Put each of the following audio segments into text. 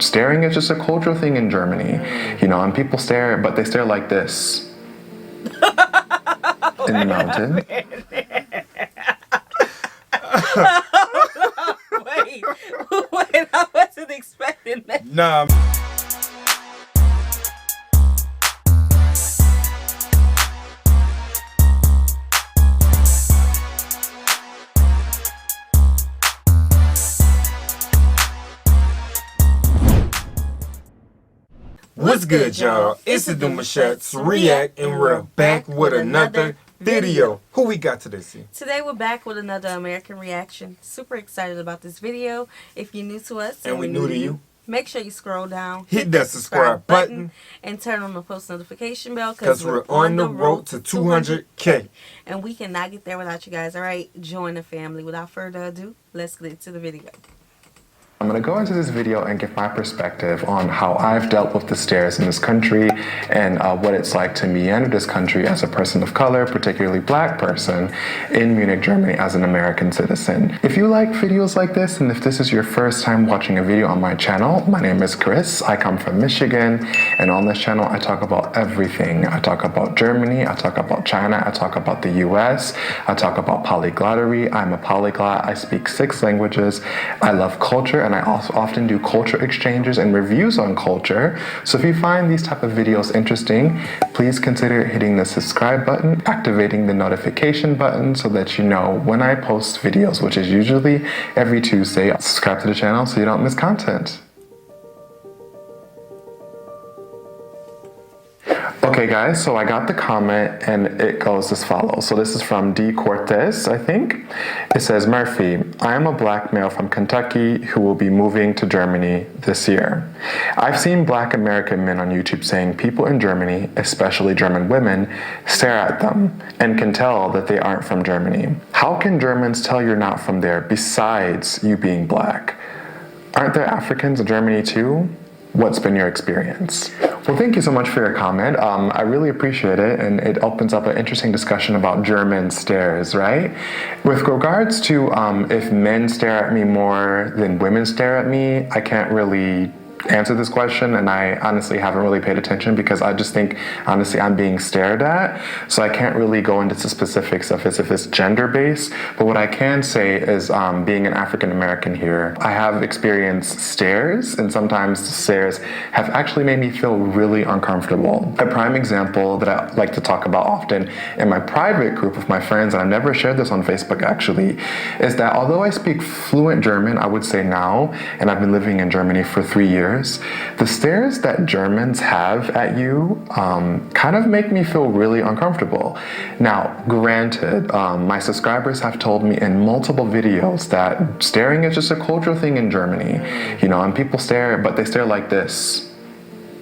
staring is just a cultural thing in Germany, you know, and people stare, but they stare like this in the mountain. Wait, I wasn't expecting that. Nah. What's good, y'all? It's the Demouchets REACT, and we're back with another video. Who we got today, C? Today we're back with another American reaction. Super excited about this video. If you're new to us And we new to you, make sure you scroll down, hit that subscribe button, and turn on the post notification bell because we're on the road to 200K. And we cannot get there without you guys. All right, join the family. Without further ado, let's get into the video. I'm going to go into this video and give my perspective on how I've dealt with the stares in this country and what it's like to meander this country as a person of color, particularly black person, in Munich, Germany as an American citizen. If you like videos like this, and if this is your first time watching a video on my channel, my name is Chris. I come from Michigan, and on this channel I talk about everything. I talk about Germany, I talk about China, I talk about the US, I talk about polyglottery. I'm a polyglot. I speak 6 languages. I love culture, and I also often do culture exchanges and reviews on culture. So if you find these type of videos interesting, please consider hitting the subscribe button, activating the notification button so that you know when I post videos, which is usually every Tuesday. Subscribe to the channel so you don't miss content. Okay guys, so I got the comment and it goes as follows. So this is from D. Cortez, I think. It says, Murphy, I am a black male from Kentucky who will be moving to Germany this year. I've seen black American men on YouTube saying people in Germany, especially German women, stare at them and can tell that they aren't from Germany. How can Germans tell you're not from there besides you being black? Aren't there Africans in Germany too? What's been your experience? Well, thank you so much for your comment. I really appreciate it, and it opens up an interesting discussion about German stares, right? With regards to if men stare at me more than women stare at me, I can't really answer this question, and I honestly haven't really paid attention because I just think, honestly, I'm being stared at. So I can't really go into the specifics of if it's gender-based, but what I can say is being an African American here, I have experienced stares, and sometimes the stares have actually made me feel really uncomfortable. A prime example that I like to talk about often in my private group of my friends, and I've never shared this on Facebook actually, is that although I speak fluent German, I would say now, and I've been living in Germany for 3 years, the stares that Germans have at you kind of make me feel really uncomfortable. Now, granted, my subscribers have told me in multiple videos that staring is just a cultural thing in Germany, you know, and people stare, but they stare like this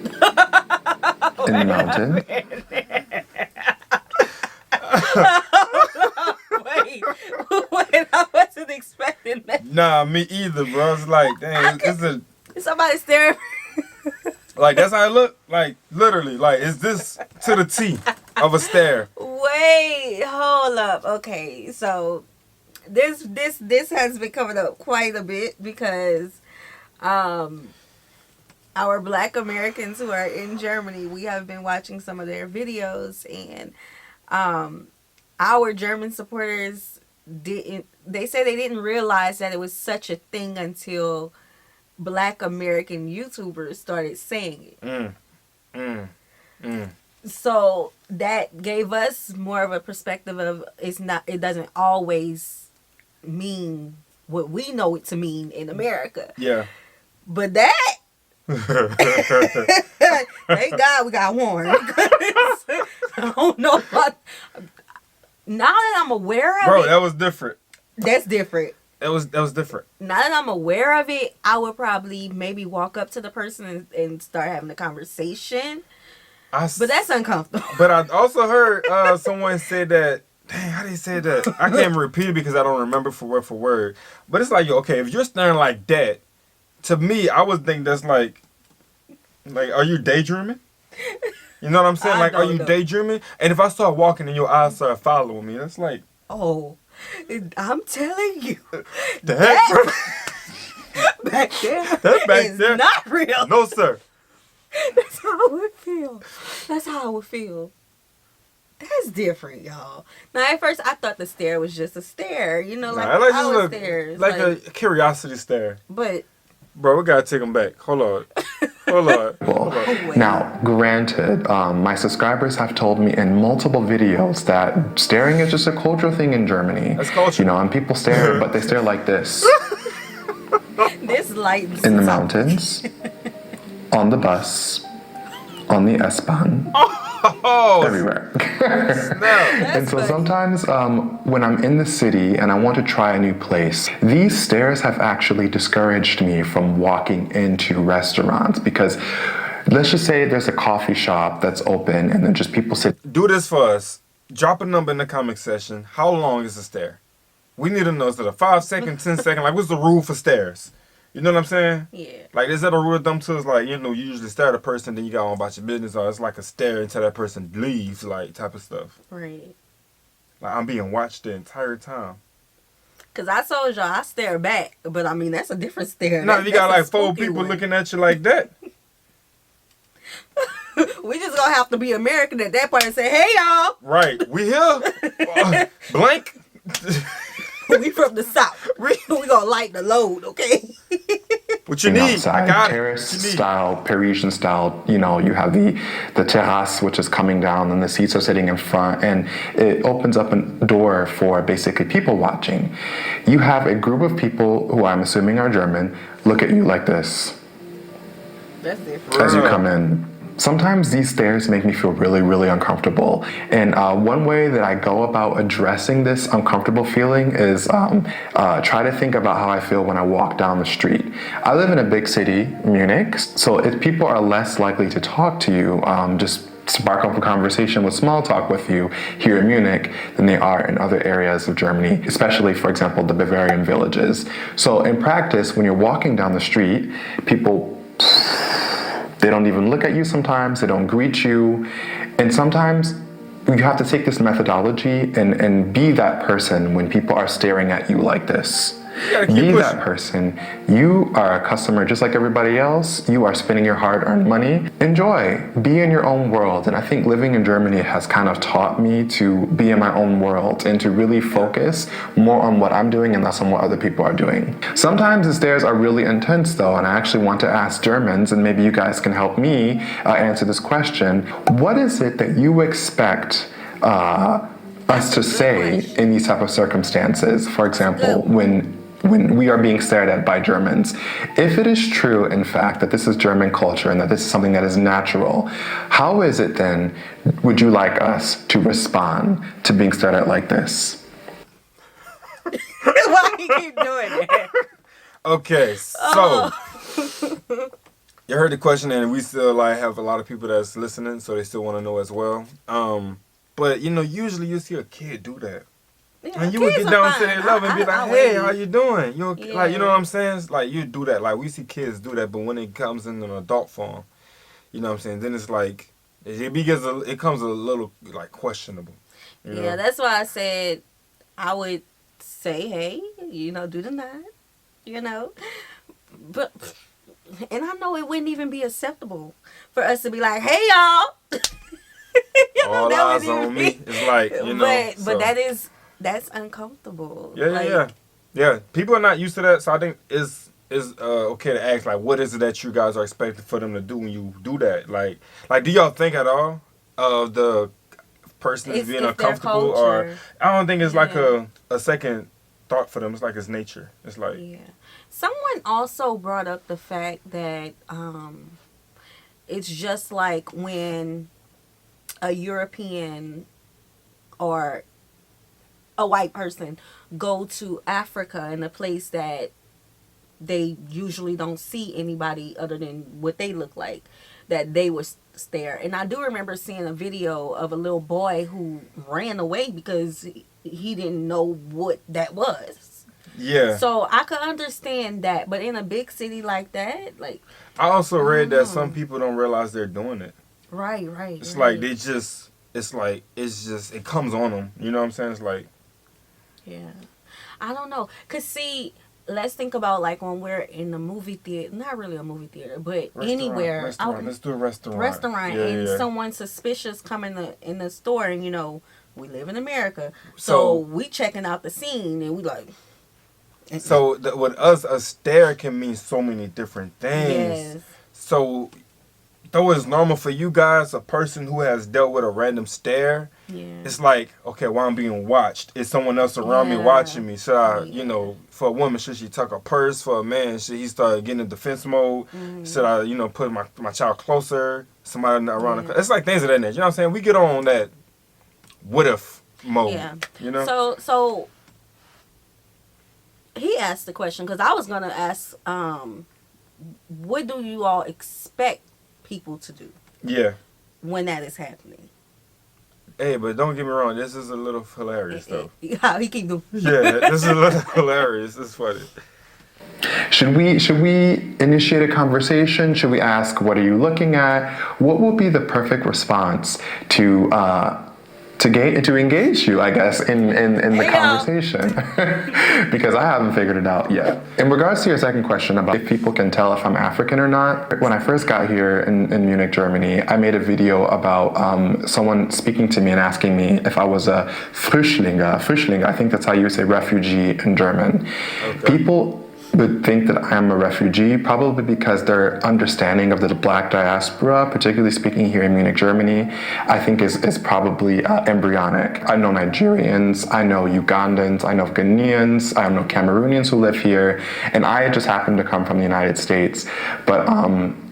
in the mountain. Wait, I wasn't expecting that. Nah, me either, bro. It's like, dang, it's a... Somebody staring. Like, that's how it look. Like, literally, like, is this to the T of a stare? Wait, hold up. Okay, so this has been coming up quite a bit because our black Americans who are in Germany, we have been watching some of their videos, and our German supporters they say they didn't realize that it was such a thing until black American YouTubers started saying it. So that gave us more of a perspective of it doesn't always mean what we know it to mean in America. Yeah. But that thank God we got warned. I don't know about, now that I'm aware of it. Bro, that was different. That's different. That was different. Now that I'm aware of it, I would probably maybe walk up to the person and start having a conversation. But that's uncomfortable. But I also heard someone say that, dang, how did he say that? I can't even repeat it because I don't remember for word. But it's like, okay, if you're staring like that, to me, I would think that's like, are you daydreaming? You know what I'm saying? Like, are you daydreaming? And if I start walking and your eyes start following me, that's like... Oh, I'm telling you. The heck? back there. That's back is there. not real. No, sir. That's how I would feel. That's how I would feel. That's different, y'all. Now, at first, I thought the stare was just a stare. You know, like Nah, our stares. like a curiosity stare. But, Bro, we gotta take them back. Hold on. Hold on. Hold on. wait. Now, granted, my subscribers have told me in multiple videos that staring is just a cultural thing in Germany. That's culture. You know, and people stare, but they stare like this. This lightens In the up. mountains, on the bus, on the S-Bahn, Oh, everywhere. snap. And so funny. sometimes when I'm in the city and I want to try a new place, these stares have actually discouraged me from walking into restaurants because let's just say there's a coffee shop that's open and then just people sit. Do this for us. Drop a number in the comment section. How long is a stare? We need to know. Is it a 5 second, 10 second? Like, what's the rule for stares? You know what I'm saying? Yeah. Like, is that a rule of thumb too? It's like, you know, you usually stare at a person, then you go on about your business, or it's like a stare until that person leaves, like, type of stuff. Right. Like, I'm being watched the entire time. Because I told y'all I stare back. But, I mean, that's a different stare. Now, That's you got a like 4 spooky people one. looking at you like that. We just going to have to be American at that point and say, hey, y'all. Right. We here. Blank. We from the South. We going to light the load, okay? What you You know, need? I outside, got terrace it. What you need? style, Parisian style, you know, you have the terrace, which is coming down, and the seats are sitting in front, and it opens up a door for basically people watching. You have a group of people who I'm assuming are German look at you like this That's different. as you come in. Sometimes these stares make me feel really, really uncomfortable. And one way that I go about addressing this uncomfortable feeling is try to think about how I feel when I walk down the street. I live in a big city, Munich, so if people are less likely to talk to you, just spark up a conversation with small talk with you here in Munich than they are in other areas of Germany, especially, for example, the Bavarian villages. So in practice, when you're walking down the street, people, they don't even look at you sometimes, they don't greet you, and sometimes you have to take this methodology and be that person when people are staring at you like this. gotta keep Be pushing. that person. You are a customer just like everybody else. You are spending your hard-earned money. Enjoy. Be in your own world. And I think living in Germany has kind of taught me to be in my own world and to really focus more on what I'm doing and less on what other people are doing. Sometimes the stares are really intense though, and I actually want to ask Germans, and maybe you guys can help me answer this question. What is it that you expect us to say in these type of circumstances? For example, when we are being stared at by Germans. If it is true, in fact, that this is German culture and that this is something that is natural, how is it then, would you like us to respond to being stared at like this? Why you keep doing that? Okay, so you heard the question, and we still like have a lot of people that's listening, so they still want to know as well. But you know, usually you see a kid do that. Yeah, And you would kids get are down to fine. their level and be like, I hey, wait. how you doing? You okay? Like, you know Yeah. what I'm saying? It's like, you do that. Like, we see kids do that, but when it comes in an adult form, you know what I'm saying? Then it's like, it comes a little, like, questionable. You know? Yeah, that's why I said I would say, hey, you know, do the nod, you know. But, and I know it wouldn't even be acceptable for us to be like, hey, y'all. You know, All that eyes wouldn't on even me. be- It's like, you know. But that's uncomfortable. Yeah, Like, yeah. People are not used to that, so I think it's okay to ask, like, what is it that you guys are expecting for them to do when you do that? Like do y'all think at all of the person is It's- being it's their uncomfortable, or culture. I don't think it's like Yeah. a second thought for them. It's like it's nature. It's like Yeah. Someone also brought up the fact that it's just like when a European or a white person go to Africa in a place that they usually don't see anybody other than what they look like, that they would stare. And I do remember seeing a video of a little boy who ran away because he didn't know what that was. yeah. So I could understand that, but in a big city like that, like I also read that Mm. some people don't realize they're doing it. right. It's right. like it comes on them. You know what I'm saying? It's like Yeah. I don't know. Cause see, let's think about like when we're in the movie theater, not really a movie theater, but anywhere. Restaurant. Let's do a restaurant. And someone suspicious come in the store, and you know we live in America, so we checking out the scene, and we like. So with us, a stare can mean so many different things. Yes. So though it's normal for you guys, a person who has dealt with a random stare, it's like, okay, while I'm being watched, is someone else around me watching me? Should I, you know, for a woman, should she tuck her purse? For a man, should he start getting in defense mode? Should I, you know, put my child closer? Somebody around the... It's like things of that nature. You know what I'm saying? We get on that what if mode. Yeah. You know? So he asked the question, because I was going to ask, what do you all expect people to do? Yeah. When that is happening. Hey, but don't get me wrong, this is a little hilarious, though. How he keep doing? Yeah, this is a little hilarious. It's funny. Should we initiate a conversation? Should we ask, what are you looking at? What would be the perfect response to engage you, I guess, in the conversation? Because I haven't figured it out yet. In regards to your second question about if people can tell if I'm African or not, when I first got here in Munich, Germany, I made a video about someone speaking to me and asking me if I was a Flüchtling, I think that's how you say refugee in German. Okay. People would think that I am a refugee, probably because their understanding of the black diaspora, particularly speaking here in Munich, Germany, I think is probably embryonic. I know Nigerians, I know Ugandans, I know Ghanaians, I know Cameroonians who live here, and I just happen to come from the United States. But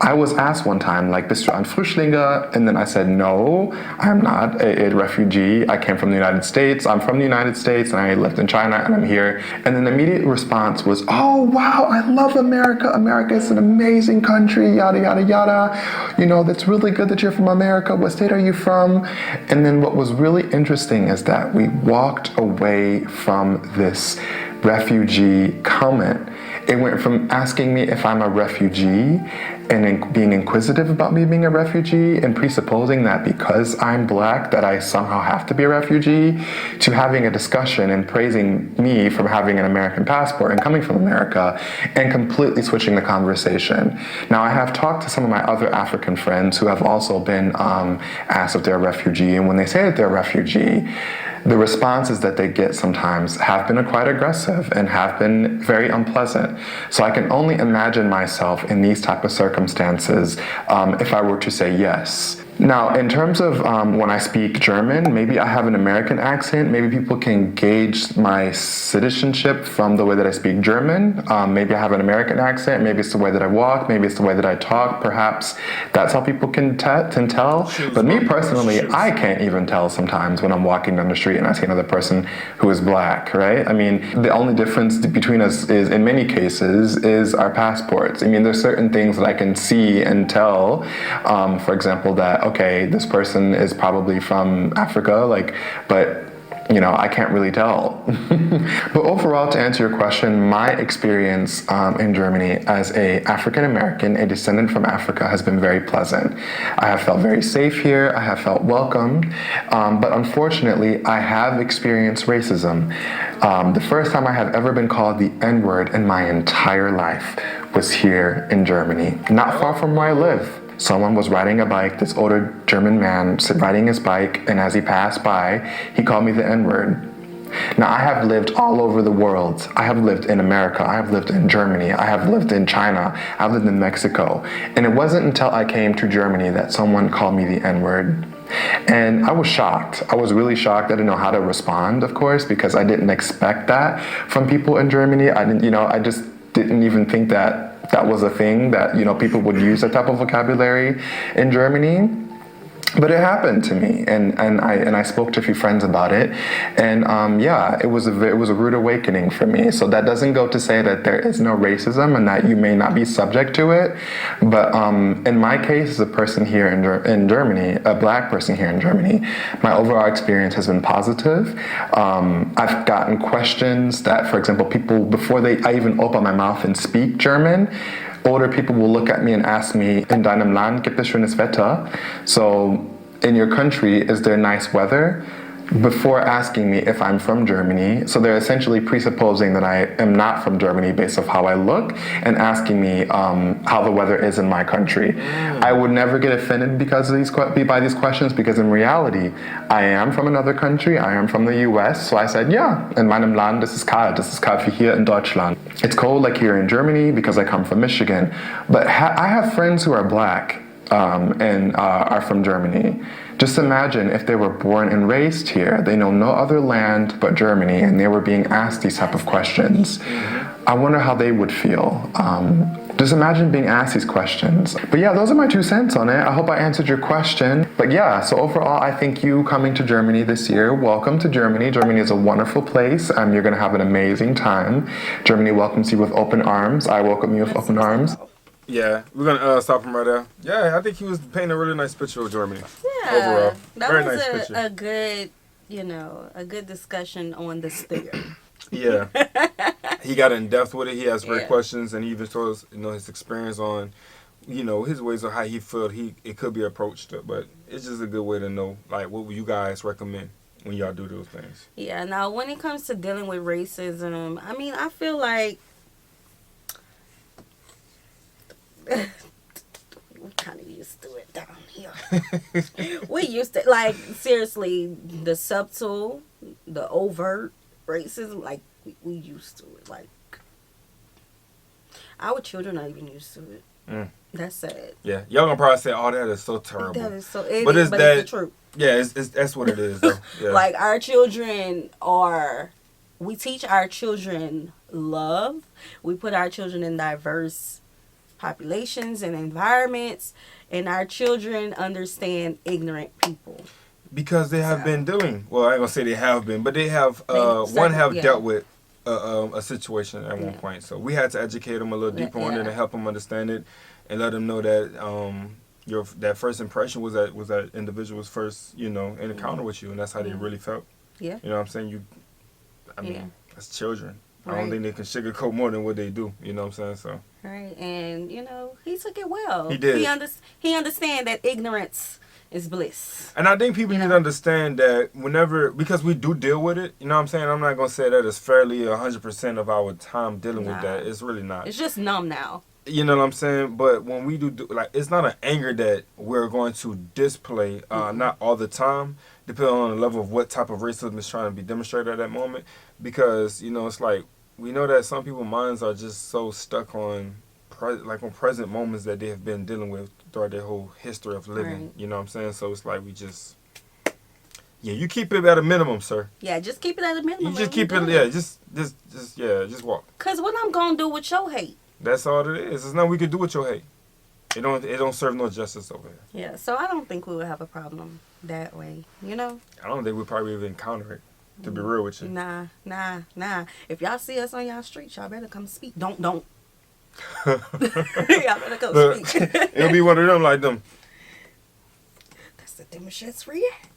I was asked one time, like, bist du ein Flüchtling? And then I said, no, I'm not a refugee. I came from the United States. I'm from the United States, and I lived in China, and I'm here. And then the immediate response was, oh, wow, I love America. America is an amazing country, yada, yada, yada. You know, that's really good that you're from America. What state are you from? And then what was really interesting is that we walked away from this refugee comment. It went from asking me if I'm a refugee and being inquisitive about me being a refugee and presupposing that because I'm black that I somehow have to be a refugee, to having a discussion and praising me for having an American passport and coming from America, and completely switching the conversation. Now, I have talked to some of my other African friends who have also been asked if they're a refugee, and when they say that they're a refugee, the responses that they get sometimes have been quite aggressive and have been very unpleasant. So I can only imagine myself in these type of circumstances if I were to say yes. Now, in terms of when I speak German, maybe I have an American accent. Maybe people can gauge my citizenship from the way that I speak German. Maybe I have an American accent. Maybe it's the way that I walk. Maybe it's the way that I talk. Perhaps that's how people can tell. But me personally, I can't even tell sometimes when I'm walking down the street and I see another person who is black, right? I mean, the only difference between us is, in many cases, is our passports. I mean, there's certain things that I can see and tell. For example, that, okay, this person is probably from Africa, but you know, I can't really tell. But overall, to answer your question, my experience in Germany as a African American, a descendant from Africa, has been very pleasant. I have felt very safe here. I have felt welcomed. But unfortunately, I have experienced racism. The first time I have ever been called the N-word in my entire life was here in Germany, not far from where I live. Someone was riding a bike, this older German man riding his bike, and as he passed by, he called me the N-word. Now, I have lived all over the world. I have lived in America. I have lived in Germany. I have lived in China. I've lived in Mexico. And it wasn't until I came to Germany that someone called me the N-word. And I was shocked. I was really shocked. I didn't know how to respond, of course, because I didn't expect that from people in Germany. I just didn't even think that was a thing, that, you know, people would use that type of vocabulary in Germany. But it happened to me, and I spoke to a few friends about it, and it was a rude awakening for me. So that doesn't go to say that there is no racism and that you may not be subject to it. But in my case, as a person here in Germany, a black person here in Germany, my overall experience has been positive. I've gotten questions that, for example, people, before I even open my mouth and speak German, older people will look at me and ask me, in deinem Land gibt es schönes Wetter? So, in your country, is there nice weather? before asking me if I'm from Germany. So they're essentially presupposing that I am not from Germany based off how I look and asking me how the weather is in my country. I would never get offended because of by these questions, because in reality, I am from another country. I am from the US. So I said, yeah, in meinem Land ist es kalt. Es ist kalt wie hier in Deutschland. It's cold like here in Germany because I come from Michigan. But I have friends who are black and are from Germany. Just imagine if they were born and raised here, they know no other land but Germany, and they were being asked these type of questions. I wonder how they would feel. Just imagine being asked these questions. But yeah, those are my 2 cents on it. I hope I answered your question. But yeah, so overall, I think you coming to Germany this year, welcome to Germany. Germany is a wonderful place. You're going to have an amazing time. Germany welcomes you with open arms. I welcome you with open arms. Yeah, we're gonna stop him right there. Yeah, I think he was painting a really nice picture of Germany. Yeah, overall, that very was nice picture. a good, a good discussion on the stare. Yeah, he got in depth with it. He asked great Yeah. questions, and he even told us, his experience on, his ways of how he felt. It could be approached, but it's just a good way to know, like, what would you guys recommend when y'all do those things? Yeah. Now, when it comes to dealing with racism, I mean, I feel like we're kind of used to it down here. We used to, like, seriously, the subtle, the overt racism, like, we used to it. Like, our children are even used to it. That's sad. Yeah, y'all gonna probably say, "Oh, that is so terrible." That is so. But It's the truth. Yeah, it's that's what it is, though. Yeah. Like, our children we teach our children love. We put our children in diverse populations and environments, and our children understand ignorant people. Because they have been dealing. Well, I ain't gonna say they have been, but they have. Yeah. Dealt with a situation at one point. So we had to educate them a little deeper on it and help them understand it, and let them know that that first impression was that individual's first encounter with you, and that's how they really felt. Yeah. You know what I'm saying? I mean, that's children. I Right. don't think they can sugarcoat more than what they do. You know what I'm saying? So. Right, and he took it well. He did. He understand that ignorance is bliss. And I think people need to understand that because we do deal with it, you know what I'm saying? I'm not going to say that it's fairly 100% of our time dealing with that. It's really not. It's just numb now. You know what I'm saying? But when we do like, it's not an anger that we're going to display, not all the time, depending on the level of what type of racism is trying to be demonstrated at that moment. Because, it's like, we know that some people's minds are just so stuck on present moments that they have been dealing with throughout their whole history of living. Right. You know what I'm saying? So it's like you keep it at a minimum, sir. Yeah, just keep it at a minimum. You just keep it, just walk. Cause what I'm gonna do with your hate? That's all it is. There's nothing we can do with your hate. It don't serve no justice over here. Yeah, so I don't think we would have a problem that way. I don't think we probably even encounter it. To be real with you. Nah. If y'all see us on y'all street, y'all better come speak. Don't. Y'all better come speak. It'll be one of them like them. That's the Demouchets REACT.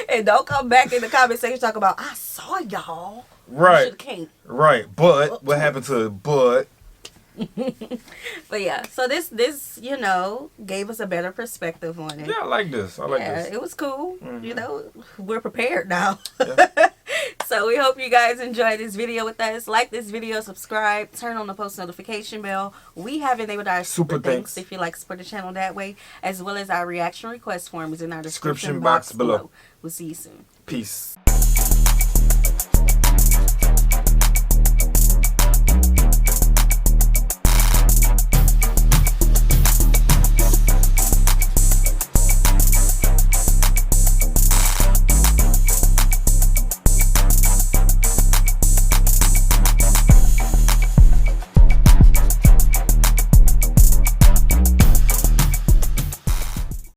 And don't come back in the comment section talk about, I saw y'all. Right. Came. Right. But what happened to the but? But yeah, so this gave us a better perspective on it. Yeah, I like this. It was cool. We're prepared now. Yeah. So we hope you guys enjoyed this video with us. Like this video, subscribe, turn on the post notification bell. We have enabled our super thanks if you like to support the channel that way, as well as our reaction request form is in our description box below. We'll see you soon. Peace.